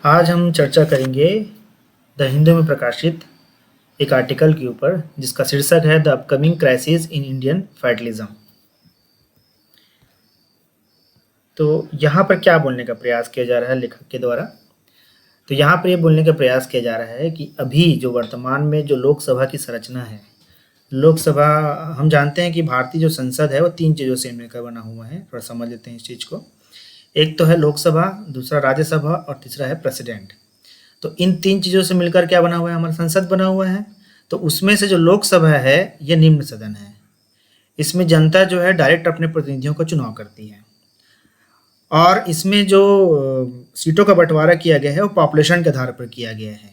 आज हम चर्चा करेंगे द हिंदू में प्रकाशित एक आर्टिकल के ऊपर जिसका शीर्षक है the upcoming crisis in Indian federalism. तो यहाँ पर क्या बोलने का प्रयास किया जा रहा है लेखक के द्वारा? तो यहाँ पर ये बोलने का प्रयास किया जा रहा है कि अभी जो वर्तमान में जो लोकसभा की संरचना है, लोकसभा हम जानते हैं कि भारतीय जो संसद है वो 3 चीज़ों से मिलकर बना हुआ है। थोड़ा समझ लेते हैं इस चीज़ को। एक तो है लोकसभा, दूसरा राज्यसभा और तीसरा है प्रेसिडेंट। तो इन 3 चीज़ों से मिलकर क्या बना हुआ है? हमारा संसद बना हुआ है। तो उसमें से जो लोकसभा है ये निम्न सदन है। इसमें जनता जो है डायरेक्ट अपने प्रतिनिधियों का चुनाव करती है और इसमें जो सीटों का बंटवारा किया गया है वो पॉपुलेशन के आधार पर किया गया है।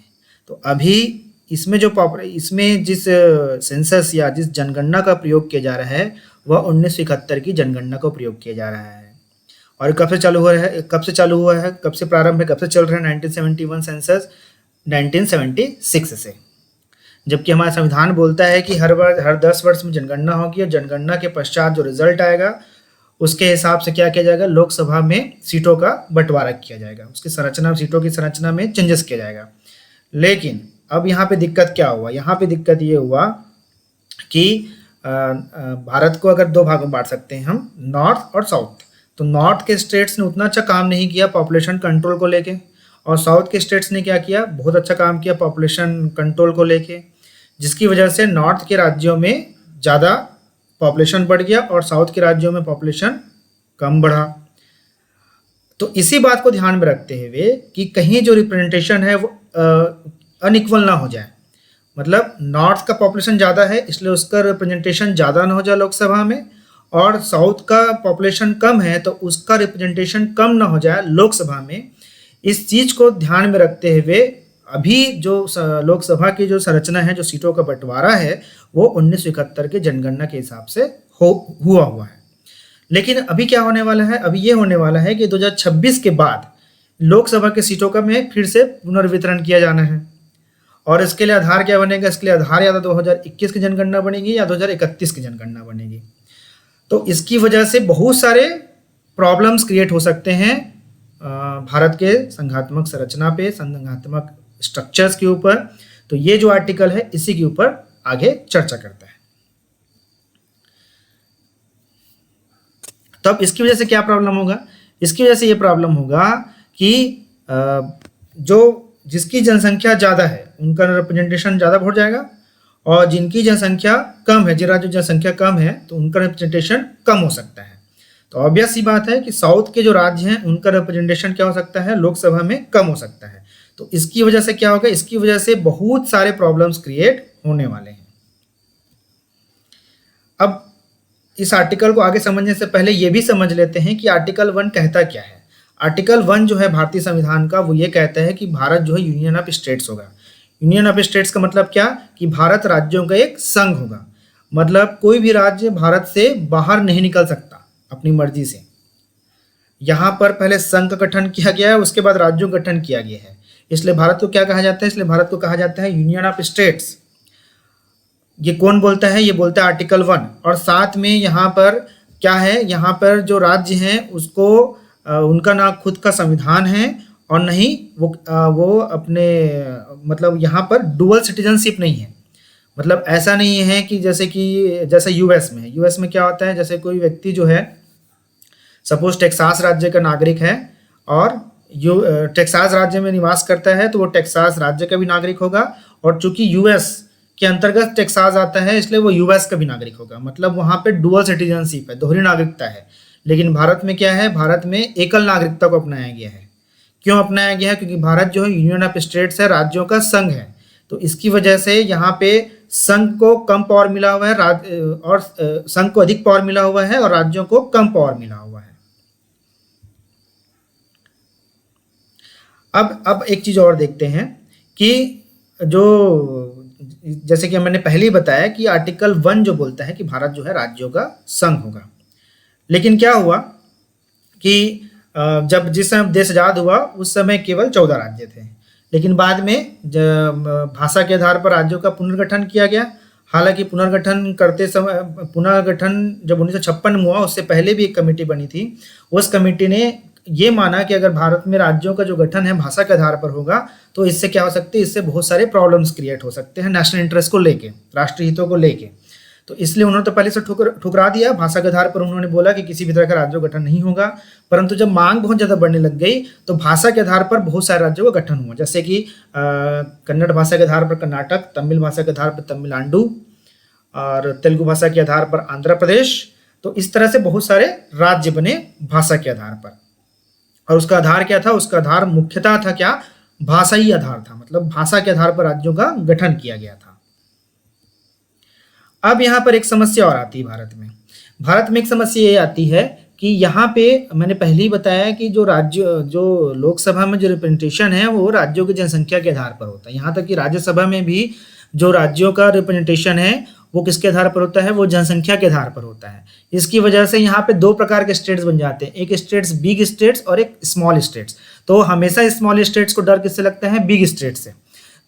तो अभी इसमें जिस सेंसस या जिस जनगणना का प्रयोग किया जा रहा है वह 1971 की जनगणना का प्रयोग किया जा रहा है। और कब से चालू हुआ है, कब से चालू हुआ है, कब से प्रारंभ है, कब से चल रहा है? 1971 सेंसस 1976 से। जबकि हमारा संविधान बोलता है कि हर 10 वर्ष में जनगणना होगी और जनगणना के पश्चात जो रिजल्ट आएगा उसके हिसाब से क्या किया जाएगा? लोकसभा में सीटों का बंटवारा किया जाएगा, उसकी संरचना, सीटों की संरचना में चेंजेस किया जाएगा। लेकिन अब यहाँ पे दिक्कत क्या हुआ? यहाँ पे दिक्कत ये हुआ कि भारत को अगर 2 भागों में बांट सकते हैं हम, नॉर्थ और साउथ। तो नॉर्थ के स्टेट्स ने उतना अच्छा काम नहीं किया पॉपुलेशन कंट्रोल को लेके, और साउथ के स्टेट्स ने क्या किया? बहुत अच्छा काम किया पॉपुलेशन कंट्रोल को लेके, जिसकी वजह से नॉर्थ के राज्यों में ज़्यादा पॉपुलेशन बढ़ गया और साउथ के राज्यों में पॉपुलेशन कम बढ़ा। तो इसी बात को ध्यान में रखते हुए कि कहीं जो रिप्रेजेंटेशन है वो अनइक्वल ना हो जाए, मतलब नॉर्थ का पॉपुलेशन ज़्यादा है इसलिए उसका रिप्रेजेंटेशन ज़्यादा ना हो जाए लोकसभा में, और साउथ का पॉपुलेशन कम है तो उसका रिप्रेजेंटेशन कम ना हो जाए लोकसभा में। इस चीज़ को ध्यान में रखते हुए अभी जो लोकसभा की जो संरचना है, जो सीटों का बंटवारा है, वो 1971 के जनगणना के हिसाब से हुआ है। लेकिन अभी क्या होने वाला है? अभी ये होने वाला है कि 2026 के बाद लोकसभा के सीटों का में फिर से पुनर्वितरण किया जाना है, और इसके लिए आधार क्या बनेगा? इसके लिए आधार या तो 2021 की जनगणना बनेगी या 2031 की जनगणना बनेगी। तो इसकी वजह से बहुत सारे प्रॉब्लम्स क्रिएट हो सकते हैं भारत के संघात्मक संरचना पे, संघात्मक स्ट्रक्चर्स के ऊपर। तो ये जो आर्टिकल है इसी के ऊपर आगे चर्चा करता है। तब इसकी वजह से क्या प्रॉब्लम होगा? इसकी वजह से ये प्रॉब्लम होगा कि जो जिसकी जनसंख्या ज़्यादा है उनका रिप्रेजेंटेशन ज़्यादा बढ़ जाएगा, और जिनकी जनसंख्या कम है, जिन राज्यों की जनसंख्या कम है तो उनका रिप्रेजेंटेशन कम हो सकता है। तो ऑब्वियस सी बात है कि साउथ के जो राज्य हैं उनका रिप्रेजेंटेशन क्या हो सकता है? लोकसभा में कम हो सकता है। तो इसकी वजह से क्या होगा? इसकी वजह से बहुत सारे प्रॉब्लम्स क्रिएट होने वाले हैं। अब इस आर्टिकल को आगे समझने से पहले ये भी समझ लेते हैं कि आर्टिकल 1 कहता क्या है। आर्टिकल 1 जो है भारतीय संविधान का, वो ये कहता है कि भारत जो है यूनियन ऑफ स्टेट्स होगा। यूनियन ऑफ स्टेट्स का मतलब क्या? कि भारत राज्यों का एक संघ होगा। मतलब कोई भी राज्य भारत से बाहर नहीं निकल सकता अपनी मर्जी से। यहाँ पर पहले संघ का गठन किया गया है, उसके बाद राज्यों का गठन किया गया है। इसलिए भारत को क्या कहा जाता है? इसलिए भारत को कहा जाता है यूनियन ऑफ स्टेट्स। ये कौन बोलता है? ये बोलता है आर्टिकल 1। और साथ में यहाँ पर क्या है? यहाँ पर जो राज्य हैं उसको उनका ना खुद का संविधान है और नहीं वो अपने, मतलब यहाँ पर डुअल सिटीजनशिप नहीं है। मतलब ऐसा नहीं है कि जैसे यूएस में है। यूएस में क्या होता है? जैसे कोई व्यक्ति जो है सपोज टेक्सास राज्य का नागरिक है और टेक्सास राज्य में निवास करता है तो वो टेक्सास राज्य का भी नागरिक होगा, और चूंकि यूएस के अंतर्गत टेक्सास आता है इसलिए वो यूएस का भी नागरिक होगा। मतलब वहाँ पे डुअल सिटीजनशिप है, दोहरी नागरिकता है। लेकिन भारत में क्या है? भारत में एकल नागरिकता को अपनाया गया है। क्यों अपनाया गया है? क्योंकि भारत जो है यूनियन ऑफ स्टेट्स है, राज्यों का संघ है। तो इसकी वजह से यहाँ पे संघ को कम पावर मिला हुआ है और संघ को अधिक पावर मिला हुआ है और राज्यों को कम पावर मिला हुआ है। अब एक चीज़ और देखते हैं कि जैसे कि मैंने पहले ही बताया कि आर्टिकल 1 जो बोलता है कि भारत जो है राज्यों का संघ होगा। लेकिन क्या हुआ कि जिस समय देश आज़ाद हुआ उस समय केवल 14 राज्य थे, लेकिन बाद में भाषा के आधार पर राज्यों का पुनर्गठन किया गया। हालांकि पुनर्गठन जब 1956 में हुआ उससे पहले भी एक कमेटी बनी थी। उस कमेटी ने ये माना कि अगर भारत में राज्यों का जो गठन है भाषा के आधार पर होगा तो इससे क्या हो सकती है, इससे बहुत सारे प्रॉब्लम्स क्रिएट हो सकते हैं नेशनल इंटरेस्ट को लेके, राष्ट्रीय हितों को लेके। तो इसलिए उन्होंने तो पहले से ठुकरा दिया, भाषा के आधार पर उन्होंने बोला कि किसी भी तरह का राज्यों का गठन नहीं होगा। परंतु जब मांग बहुत ज़्यादा बढ़ने लग गई तो भाषा के आधार पर बहुत सारे राज्यों का गठन हुआ, जैसे कि कन्नड़ भाषा के आधार पर कर्नाटक, तमिल भाषा के आधार पर तमिलनाडु और तेलुगु भाषा के आधार पर आंध्र प्रदेश। तो इस तरह से बहुत सारे राज्य बने भाषा के आधार पर। और उसका आधार क्या था? उसका आधार मुख्यतः था क्या? भाषाई आधार था, मतलब भाषा के आधार पर राज्यों का गठन किया गया था। अब यहाँ पर एक समस्या और आती है भारत में। भारत में एक समस्या ये आती है कि यहाँ पे मैंने पहले ही बताया कि जो लोकसभा में जो रिप्रेजेंटेशन है वो राज्यों की जनसंख्या के आधार पर होता है। यहाँ तक कि राज्यसभा में भी जो राज्यों का रिप्रेजेंटेशन है वो किसके आधार पर होता है? वो जनसंख्या के आधार पर होता है। इसकी वजह से यहाँ पे दो प्रकार के स्टेट्स बन जाते हैं, एक स्टेट्स बिग स्टेट्स और एक स्मॉल स्टेट्स। तो हमेशा स्मॉल स्टेट्स को डर किससे लगता है? बिग स्टेट से।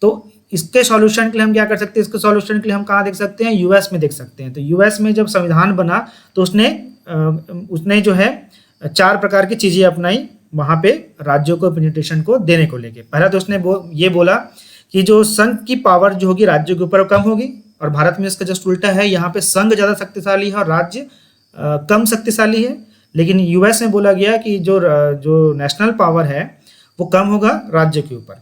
तो इसके सॉल्यूशन के लिए हम क्या कर सकते हैं? इसके सॉल्यूशन के लिए हम कहाँ देख सकते हैं? यूएस में देख सकते हैं। तो यूएस में जब संविधान बना तो उसने जो है 4 प्रकार की चीज़ें अपनाई वहाँ पे राज्यों को रिप्रेजेंटेशन को देने को लेके। पहला तो उसने ये बोला कि जो संघ की पावर जो होगी राज्यों के ऊपर कम होगी, और भारत में इसका जस्ट उल्टा है, यहाँ पे संघ ज़्यादा शक्तिशाली है और राज्य कम शक्तिशाली है। लेकिन यूएस में बोला गया कि जो नेशनल पावर है वो कम होगा राज्य के ऊपर।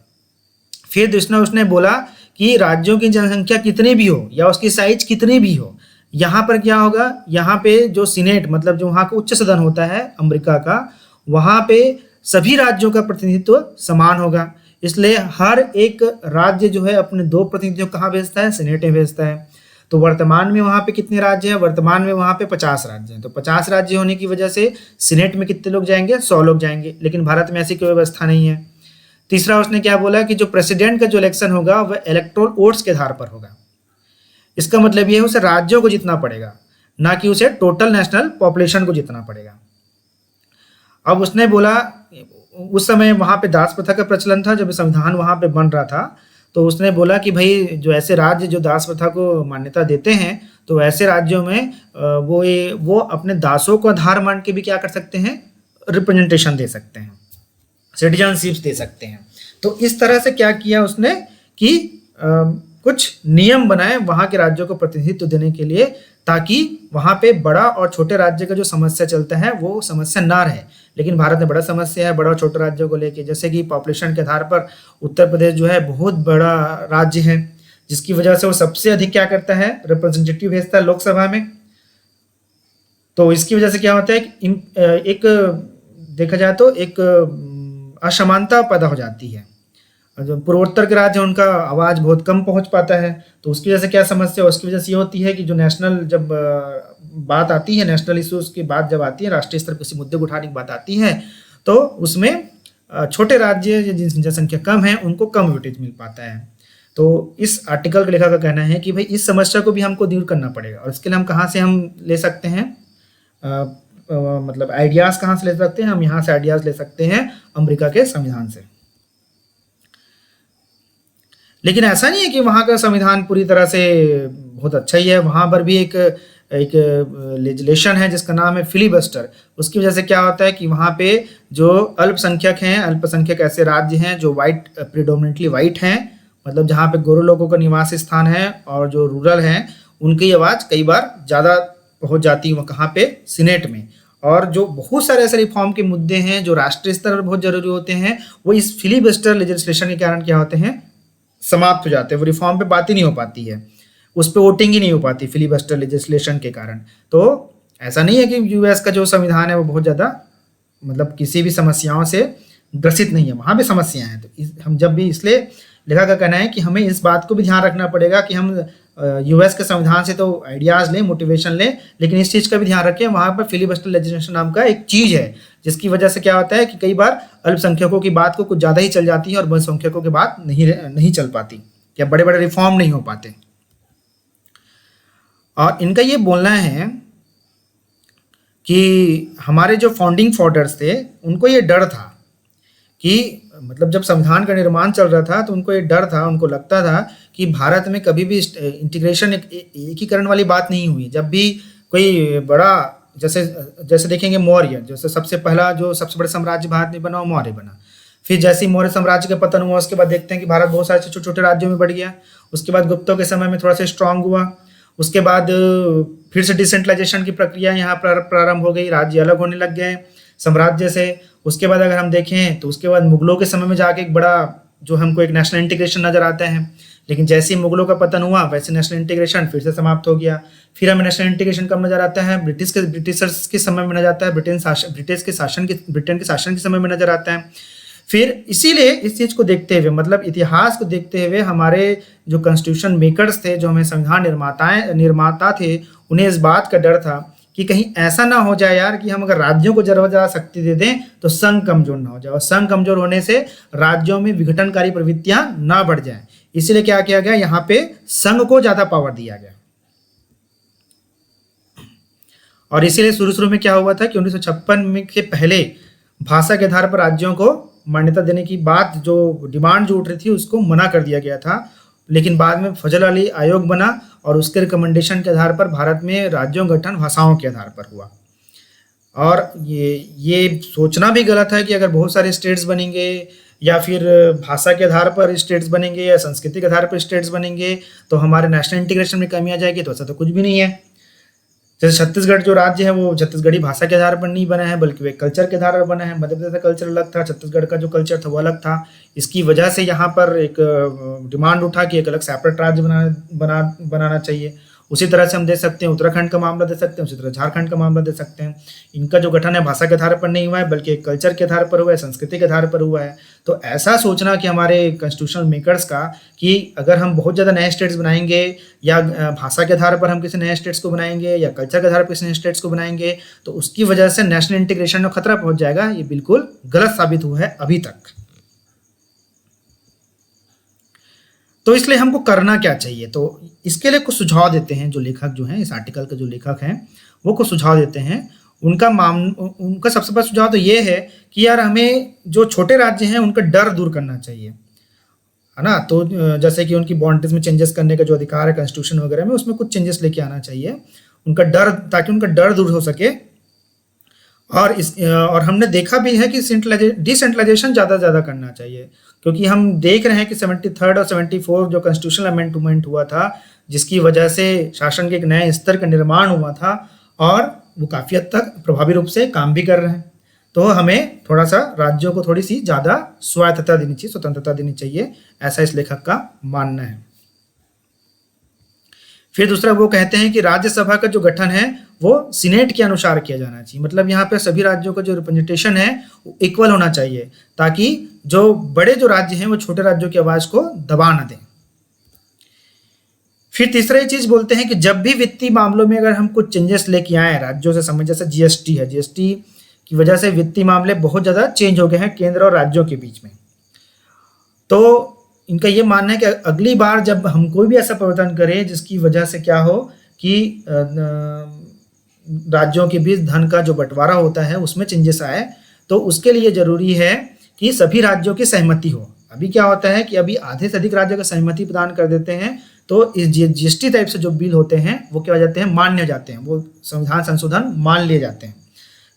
फिर उसने बोला कि राज्यों की जनसंख्या कितनी भी हो या उसकी साइज कितनी भी हो, यहाँ पर क्या होगा? यहाँ पे जो सीनेट, मतलब जो वहाँ का उच्च सदन होता है अमेरिका का, वहाँ पे सभी राज्यों का प्रतिनिधित्व समान होगा। इसलिए हर एक राज्य जो है अपने 2 प्रतिनिधियों कहाँ भेजता है? सीनेट में भेजता है। तो वर्तमान में वहाँ पे कितने राज्य हैं? वर्तमान में वहाँ पे 50 राज्य हैं। तो 50 राज्य होने की वजह से सीनेट में कितने लोग जाएंगे? 100 लोग जाएंगे। लेकिन भारत में ऐसी कोई व्यवस्था नहीं है। तीसरा उसने क्या बोला कि जो प्रेसिडेंट का जो इलेक्शन होगा वह इलेक्टोरल वोट्स के आधार पर होगा। इसका मतलब ये है उसे राज्यों को जीतना पड़ेगा, ना कि उसे टोटल नेशनल पॉपुलेशन को जीतना पड़ेगा। अब उसने बोला, उस समय वहाँ पे दास प्रथा का प्रचलन था जब संविधान वहाँ पे बन रहा था। तो उसने बोला कि भाई जो ऐसे राज्य जो दास प्रथा को मान्यता देते हैं तो ऐसे राज्यों में वो अपने दासों को आधार मान के भी क्या कर सकते हैं? रिप्रेजेंटेशन दे सकते हैं, सिटीजनशिप दे सकते हैं। तो इस तरह से क्या किया उसने कि कुछ नियम बनाए वहाँ के राज्यों को प्रतिनिधित्व देने के लिए, ताकि वहाँ पे बड़ा और छोटे राज्य का जो समस्या चलता है वो समस्या ना रहे। लेकिन भारत में बड़ा समस्या है बड़ा और छोटे राज्यों को लेके, जैसे कि पॉपुलेशन के आधार पर उत्तर प्रदेश जो है बहुत बड़ा राज्य है, जिसकी वजह से वो सबसे अधिक क्या करता है? रिप्रेजेंटेटिव भेजता है लोकसभा में। तो इसकी वजह से क्या होता है कि एक देखा जाए तो एक असमानता पैदा हो जाती है। जो पूर्वोत्तर के राज्य है उनका आवाज़ बहुत कम पहुंच पाता है। तो उसकी वजह से क्या समस्या? उसकी वजह से ये होती है कि जो नेशनल जब बात आती है, नेशनल इश्यूज़ की बात जब आती है, राष्ट्रीय स्तर पर किसी मुद्दे को उठाने की बात आती है, तो उसमें छोटे राज्य जिनकी जनसंख्या कम है उनको कम वेटेज मिल पाता है। तो इस आर्टिकल के लेखक का कहना है कि भाई इस समस्या को भी हमको दूर करना पड़ेगा। और इसके लिए हम कहाँ से हम ले सकते हैं? मतलब आइडियाज़ कहाँ से ले सकते हैं? हम यहाँ से आइडियाज़ ले सकते हैं अमेरिका के संविधान से। लेकिन ऐसा नहीं है कि वहाँ का संविधान पूरी तरह से बहुत अच्छा ही है। वहाँ पर भी एक लेजिस्लेशन है जिसका नाम है फिलिबस्टर। उसकी वजह से क्या होता है कि वहाँ पे जो अल्पसंख्यक हैं, अल्पसंख्यक ऐसे राज्य हैं जो प्रीडोमिनेटली वाइट हैं, मतलब जहाँ पे गोरे लोगों का निवास स्थान है, और जो रूरल हैं उनकी आवाज़ कई बार ज़्यादा पहुँच जाती है कहाँ पे? सीनेट में। और जो बहुत सारे ऐसे रिफॉर्म के मुद्दे हैं जो राष्ट्रीय स्तर पर बहुत जरूरी होते हैं, वो इस फिलिबस्टर लेजिस्लेशन के कारण क्या होते हैं? समाप्त हो जाते हैं। वो रिफॉर्म पे बात ही नहीं हो पाती है, उस पर वोटिंग ही नहीं हो पाती फिलिबस्टर लेजिस्लेशन के कारण। तो ऐसा नहीं है कि यूएस का जो संविधान है वो बहुत ज़्यादा मतलब किसी भी समस्याओं से ग्रसित नहीं है, वहाँ भी समस्याएं हैं। तो हम जब भी, इसलिए लेखक का कहना है कि हमें इस बात को भी ध्यान रखना पड़ेगा कि हम यूएस के संविधान से तो आइडियाज़ लें, मोटिवेशन लें, लेकिन इस चीज़ का भी ध्यान रखें वहाँ पर फिलिबस्टर लेजिस्लेशन नाम का एक चीज़ है, जिसकी वजह से क्या होता है कि कई बार अल्पसंख्यकों की बात को कुछ ज़्यादा ही चल जाती है और बहुसंख्यकों की बात नहीं चल पाती, या बड़े बड़े रिफॉर्म नहीं हो पाते। और इनका ये बोलना है कि हमारे जो फाउंडिंग फादर्स थे उनको ये डर था कि मतलब जब संविधान का निर्माण चल रहा था तो उनको ये डर था, उनको लगता था कि भारत में कभी भी इंटीग्रेशन एकीकरण वाली बात नहीं हुई। जब भी कोई बड़ा जैसे जैसे देखेंगे मौर्य, जैसे सबसे पहला जो सबसे बड़ा साम्राज्य भारत में बना वो मौर्य बना। फिर जैसे ही मौर्य साम्राज्य का पतन हुआ उसके बाद देखते हैं कि भारत बहुत सारे छोटे छोटे राज्यों में बढ़ गया। उसके बाद गुप्तों के समय में थोड़ा सा स्ट्रांग हुआ। उसके बाद फिर से डिसेंट्रलाइजेशन की प्रक्रिया यहाँ प्रारंभ हो गई, राज्य अलग होने लग गए साम्राज्य से। उसके बाद अगर हम देखें तो उसके बाद मुगलों के समय में जाके एक बड़ा जो हमको एक नेशनल इंटीग्रेशन नजर आता है, लेकिन जैसे ही मुगलों का पतन हुआ वैसे नेशनल इंटीग्रेशन फिर से समाप्त हो गया। फिर हमें नेशनल इंटीग्रेशन कब नजर आता है? ब्रिटिशर्स के समय में नजर आता है, ब्रिटेन के शासन के समय में नजर आता है। फिर इसीलिए इस चीज को देखते हुए, मतलब इतिहास को देखते हुए, हमारे जो कॉन्स्टिट्यूशन मेकर्स थे, जो हमें संविधान निर्माता थे, उन्हें इस बात का डर था कि कहीं ऐसा ना हो जाए यार कि हम अगर राज्यों को ज्यादा शक्ति दे दें तो संघ कमजोर ना हो जाए, और संघ कमजोर होने से राज्यों में विघटनकारी प्रवृत्तियां ना बढ़ जाएं। इसीलिए क्या किया गया, यहाँ पे संघ को ज्यादा पावर दिया गया। और इसीलिए शुरू में क्या हुआ था कि 1956 में के पहले भाषा के आधार पर राज्यों को मान्यता देने की बात, जो डिमांड जो उठ रही थी, उसको मना कर दिया गया था। लेकिन बाद में फजल अली आयोग बना और उसके रिकमेंडेशन के आधार पर भारत में राज्यों गठन भाषाओं के आधार पर हुआ। और ये सोचना भी गलत है कि अगर बहुत सारे स्टेट्स बनेंगे या फिर भाषा के आधार पर स्टेट्स बनेंगे या संस्कृति के आधार पर स्टेट्स बनेंगे तो हमारे नेशनल इंटीग्रेशन में कमी आ जाएगी, तो ऐसा तो कुछ भी नहीं है। जैसे छत्तीसगढ़ जो राज्य है वो छत्तीसगढ़ी भाषा के आधार पर नहीं बना है, बल्कि वे कल्चर के आधार पर बना है। मध्य प्रदेश का कल्चर अलग था, छत्तीसगढ़ का जो कल्चर था वो अलग था। इसकी वजह से यहाँ पर एक डिमांड उठा कि एक अलग सेपरेट राज्य बनाना चाहिए। उसी तरह से हम देख सकते हैं उत्तराखंड का मामला दे सकते हैं, उसी तरह झारखंड का मामला दे सकते हैं। इनका जो गठन है भाषा के आधार पर नहीं हुआ है, बल्कि कल्चर के आधार पर हुआ है, संस्कृति के आधार पर हुआ है। तो ऐसा सोचना कि हमारे कॉन्स्टिट्यूशनल मेकर्स का कि अगर हम बहुत ज़्यादा नए स्टेट्स बनाएंगे या भाषा के आधार पर हम किसी नए स्टेट्स को बनाएंगे या कल्चर के आधार पर किसी नए स्टेट्स को बनाएंगे तो उसकी वजह से नेशनल इंटीग्रेशन में खतरा पहुंच जाएगा, ये बिल्कुल गलत साबित हुआ है अभी तक। तो इसलिए हमको करना क्या चाहिए, तो इसके लिए कुछ सुझाव देते हैं जो लेखक जो हैं, इस आर्टिकल के जो लेखक हैं वो कुछ सुझाव देते हैं। उनका सबसे बड़ा सुझाव तो ये है कि यार हमें जो छोटे राज्य हैं उनका डर दूर करना चाहिए, है ना। तो जैसे कि उनकी बाउंड्रीज में चेंजेस करने का जो अधिकार है कॉन्स्टिट्यूशन वगैरह में, उसमें कुछ चेंजेस लेके आना चाहिए उनका डर, ताकि उनका डर दूर हो सके। और हमने देखा भी है कि डिसेंट्रलाइजेशन ज़्यादा करना चाहिए, क्योंकि हम देख रहे हैं कि 73 और 74 जो कॉन्स्टिट्यूशनल अमेंडमेंट हुआ था, जिसकी वजह से शासन के एक नए स्तर का निर्माण हुआ था और वो काफ़ी हद तक प्रभावी रूप से काम भी कर रहे हैं। तो हमें थोड़ा सा राज्यों को थोड़ी सी ज़्यादा स्वायत्तता देनी चाहिए, स्वतंत्रता देनी चाहिए, ऐसा इस लेखक का मानना है। फिर दूसरा वो कहते हैं कि राज्यसभा का जो गठन है वो सीनेट के अनुसार किया जाना चाहिए, मतलब यहाँ पे सभी राज्यों का जो रिप्रेजेंटेशन है वो इक्वल होना चाहिए, ताकि जो बड़े जो राज्य हैं वो छोटे राज्यों की आवाज को दबा न दें। फिर तीसरा ये चीज बोलते हैं कि जब भी वित्तीय मामलों में अगर हम कुछ चेंजेस लेके आए राज्यों से संबंधित, जैसे जीएसटी है, जीएसटी की वजह से वित्तीय मामले बहुत ज्यादा चेंज हो गए हैं केंद्र और राज्यों के बीच में। तो इनका ये मानना है कि अगली बार जब हम कोई भी ऐसा परिवर्तन करें जिसकी वजह से क्या हो कि राज्यों के बीच धन का जो बंटवारा होता है उसमें चेंजेस आए, तो उसके लिए जरूरी है कि सभी राज्यों की सहमति हो। अभी क्या होता है कि अभी आधे से अधिक राज्यों का सहमति प्रदान कर देते हैं, तो इस जीएसटी टाइप से जो बिल होते हैं वो क्या हो जाते हैं, मान्य हो जाते हैं, वो संविधान संशोधन मान लिए जाते हैं।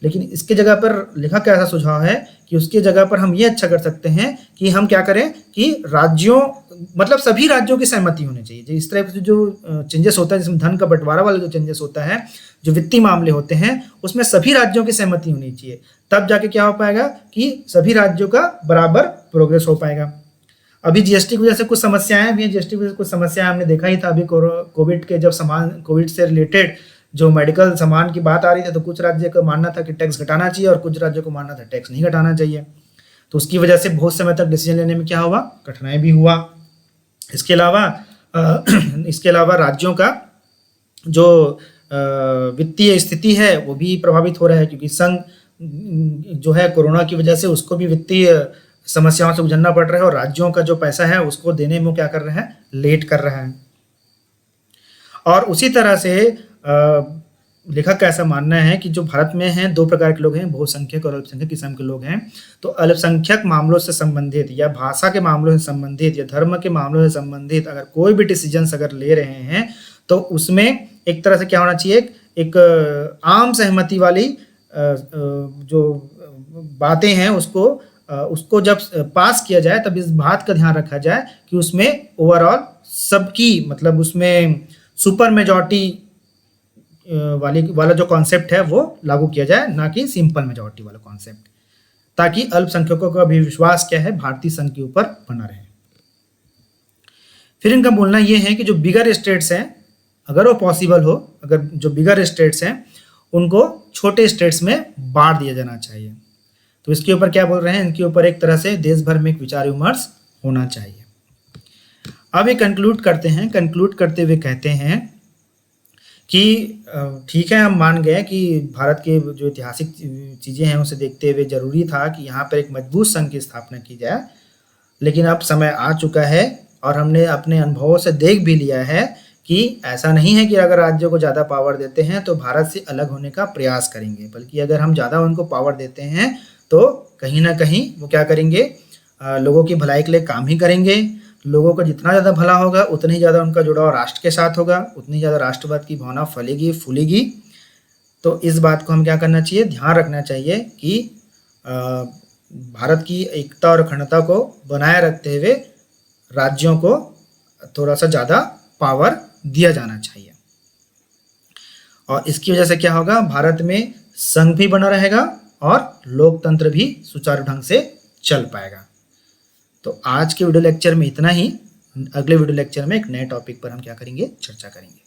लेकिन इसके जगह पर लेखक का ऐसा सुझाव है कि उसकी जगह पर हम ये अच्छा कर सकते हैं कि हम क्या करें कि राज्यों, मतलब सभी राज्यों की सहमति होनी चाहिए। इस तरह से जो चेंजेस होता है, जिसमें धन का बंटवारा वाला जो चेंजेस होता है, जो वित्तीय मामले होते हैं, उसमें सभी राज्यों की सहमति होनी चाहिए, तब जाके क्या हो पाएगा कि सभी राज्यों का बराबर प्रोग्रेस हो पाएगा। अभी जीएसटी की वजह से कुछ समस्याएं भी हैं, जीएसटी की वजह से कुछ समस्याएं हमने देखा ही था। अभी कोविड के जब कोविड से रिलेटेड जो मेडिकल सामान की बात आ रही थी, तो कुछ राज्य को मानना था कि टैक्स घटाना चाहिए और कुछ राज्यों को मानना था टैक्स नहीं घटाना चाहिए। तो उसकी वजह से बहुत समय तक डिसीजन लेने में क्या हुआ, कठिनाई भी हुआ। इसके अलावा राज्यों का जो वित्तीय स्थिति है वो भी प्रभावित हो रहा है, क्योंकि संघ जो है कोरोना की वजह से उसको भी वित्तीय समस्याओं से गुजरना पड़ रहा है, और राज्यों का जो पैसा है उसको देने में क्या कर रहे हैं, लेट कर रहा है। और उसी तरह से लेखक का ऐसा मानना है कि जो भारत में हैं दो प्रकार के लोग हैं, बहुसंख्यक और अल्पसंख्यक किस्म के लोग हैं। तो अल्पसंख्यक मामलों से संबंधित या भाषा के मामलों से संबंधित या धर्म के मामलों से संबंधित अगर कोई भी डिसीजन अगर ले रहे हैं तो उसमें एक तरह से क्या होना चाहिए, एक आम सहमति वाली जो बातें हैं उसको जब पास किया जाए तब इस बात का ध्यान रखा जाए कि उसमें ओवरऑल सबकी मतलब उसमें सुपर मेजॉरिटी वाला जो कॉन्सेप्ट है वो लागू किया जाए, ना कि सिंपल मेजॉरिटी वाला कॉन्सेप्ट, ताकि अल्पसंख्यकों का भी विश्वास क्या है भारतीय संघ के ऊपर बना रहे। फिर इनका बोलना ये है कि जो बिगर स्टेट्स हैं, अगर वो पॉसिबल हो, अगर जो बिगर स्टेट्स हैं उनको छोटे स्टेट्स में बांट दिया जाना चाहिए। तो इसके ऊपर क्या बोल रहे हैं, इनके ऊपर एक तरह से देश भर में एक विचार विमर्श होना चाहिए। अब ये कंक्लूड करते हैं, कंक्लूड करते हुए कहते हैं कि ठीक है, हम मान गए कि भारत के जो ऐतिहासिक चीज़ें हैं उसे देखते हुए ज़रूरी था कि यहाँ पर एक मजबूत संघ की स्थापना की जाए, लेकिन अब समय आ चुका है और हमने अपने अनुभवों से देख भी लिया है कि ऐसा नहीं है कि अगर राज्यों को ज़्यादा पावर देते हैं तो भारत से अलग होने का प्रयास करेंगे, बल्कि अगर हम ज़्यादा उनको पावर देते हैं तो कहीं ना कहीं वो क्या करेंगे, लोगों की भलाई के लिए काम ही करेंगे। लोगों का जितना ज़्यादा भला होगा उतनी ज़्यादा उनका जुड़ाव राष्ट्र के साथ होगा, उतनी ज़्यादा राष्ट्रवाद की भावना फलेगी फूलेगी। तो इस बात को हम क्या करना चाहिए, ध्यान रखना चाहिए कि भारत की एकता और अखंडता को बनाए रखते हुए राज्यों को थोड़ा सा ज़्यादा पावर दिया जाना चाहिए, और इसकी वजह से क्या होगा, भारत में संघ भी बना रहेगा और लोकतंत्र भी सुचारू ढंग से चल पाएगा। तो आज के वीडियो लेक्चर में इतना ही। अगले वीडियो लेक्चर में एक नए टॉपिक पर हम क्या करेंगे, चर्चा करेंगे।